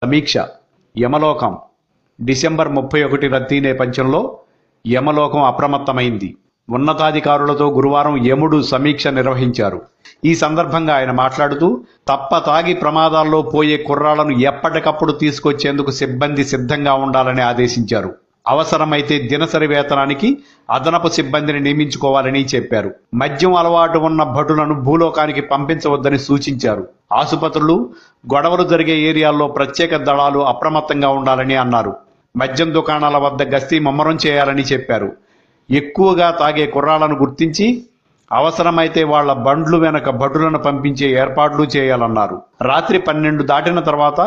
సమీక్ష యమలోకం డిసెంబర్ 31 రద్దీ నేపథ్యంలో యమలోకం అప్రమత్తమైంది. ఉన్నతాధికారులతో గురువారం యముడు సమీక్ష నిర్వహించారు. ఈ సందర్భంగా ఆయన మాట్లాడుతూ తాగి ప్రమాదాల్లో పోయే కుర్రాళ్లను ఎప్పటికప్పుడు తీసుకొచ్చేందుకు సిబ్బంది సిద్ధంగా ఉండాలని ఆదేశించారు. అవసరమైతే దినసరి వేతనానికి అదనపు సిబ్బందిని నియమించుకోవాలని చెప్పారు. మద్యం అలవాటు ఉన్న భటులను భూలోకానికి పంపించవద్దని సూచించారు. ఆసుపత్రులు, గొడవలు జరిగే ఏరియాల్లో ప్రత్యేక దళాలు అప్రమత్తంగా ఉండాలని అన్నారు. మద్యం దుకాణాల వద్ద గస్తీ ముమ్మరం చేయాలని చెప్పారు. ఎక్కువగా తాగే కుర్రాళ్లను గుర్తించి అవసరమైతే వాళ్ల బండ్లు వెనక భటులను పంపించే ఏర్పాట్లు చేయాలన్నారు. రాత్రి 12 దాటిన తర్వాత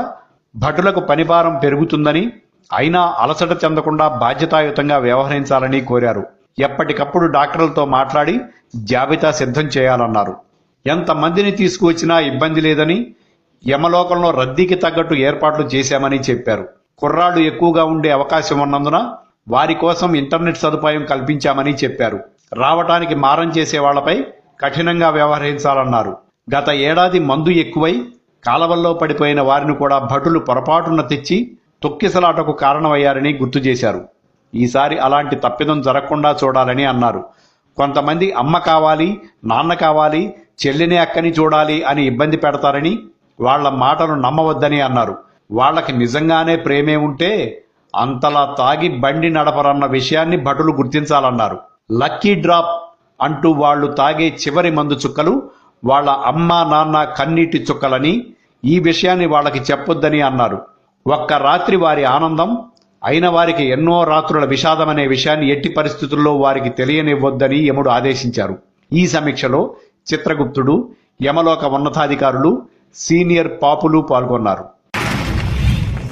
భటులకు పనిభారం పెరుగుతుందని, అయినా అలసట చెందకుండా బాధ్యతాయుతంగా వ్యవహరించాలని కోరారు. ఎప్పటికప్పుడు డాక్టర్లతో మాట్లాడి జాబితా సిద్ధం చేయాలన్నారు. ఎంతమందిని తీసుకువచ్చినా ఇబ్బంది లేదని, యమలోకంలో రద్దీకి తగ్గట్టు ఏర్పాట్లు చేశామని చెప్పారు. కుర్రాళ్లు ఎక్కువగా ఉండే అవకాశం ఉన్నందున వారి కోసం ఇంటర్నెట్ సదుపాయం కల్పించామని చెప్పారు. రావటానికి మారం చేసే వాళ్లపై కఠినంగా వ్యవహరించాలన్నారు. గత ఏడాది మందు ఎక్కువై కాలవల్లో పడిపోయిన వారిని కూడా భటులు పొరపాటున తెచ్చి తొక్కిసలాటకు కారణమయ్యారని గుర్తు చేశారు. ఈసారి అలాంటి తప్పిదం జరగకుండా చూడాలని అన్నారు. కొంతమంది అమ్మ కావాలి, నాన్న కావాలి, చెల్లిని అక్కని చూడాలి అని ఇబ్బంది పెడతారని, వాళ్ల మాటలు నమ్మవద్దని అన్నారు. వాళ్లకి నిజంగానే ప్రేమే ఉంటే అంతలా తాగి బండి నడపరన్న విషయాన్ని భటులు గుర్తించాలన్నారు. లక్కీ డ్రాప్ అంటూ వాళ్లు తాగే చివరి మందు చుక్కలు వాళ్ల అమ్మ నాన్న కన్నీటి చుక్కలని, ఈ విషయాన్ని వాళ్ళకి చెప్పొద్దని అన్నారు. ఒక్క రాత్రి వారి ఆనందం అయిన వారికి ఎన్నో రాత్రుల విషాదమనే విషయాన్ని ఎట్టి పరిస్థితుల్లో వారికి తెలియనివ్వొద్దని యముడు ఆదేశించారు. ఈ సమీక్షలో చిత్రగుప్తుడు, యమలోక ఉన్నతాధికారులు, సీనియర్ పాపులు పాల్గొన్నారు.